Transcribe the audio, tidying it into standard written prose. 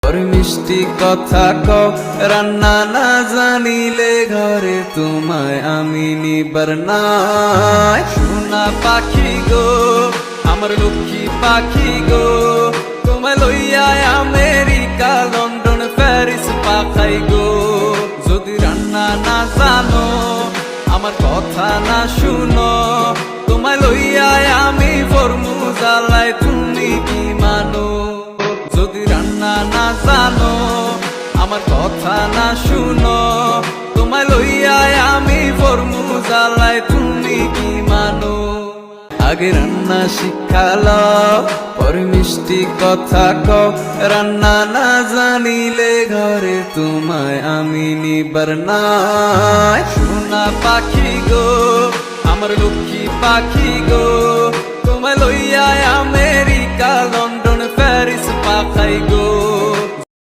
পর মিষ্টি কথা কও রান্না না জানিলে ঘরে তোমায় আমি নিবার নাই। সোনা পাখি গো আমার লক্ষ্মী পাখি গো, তোমায় লইয়া আমেরিকা লন্ডন প্যারিস পাখাই গো। যদি রান্না না জানো আমার কথা না শুনো, তোমায় লইয়া আমি ফরমু জ্বালাই তুমি কি মানো। যদি রান্না না জানো আমার কথা না শুনো, তোমায় লইয়া আমি ফরমু জ্বালাই তুমি কি মানো। আগে রান্না শিখালাও পর মিষ্টি কথা কও রান্না না জানিলে ঘরে তোমায় আমি নিবার নাই। সোনা পাখি গো আমার লক্ষ্মী পাখি গো, তোমায় লইয়া আমেরিকা লন্ডন প্যারিস পাখাই গো।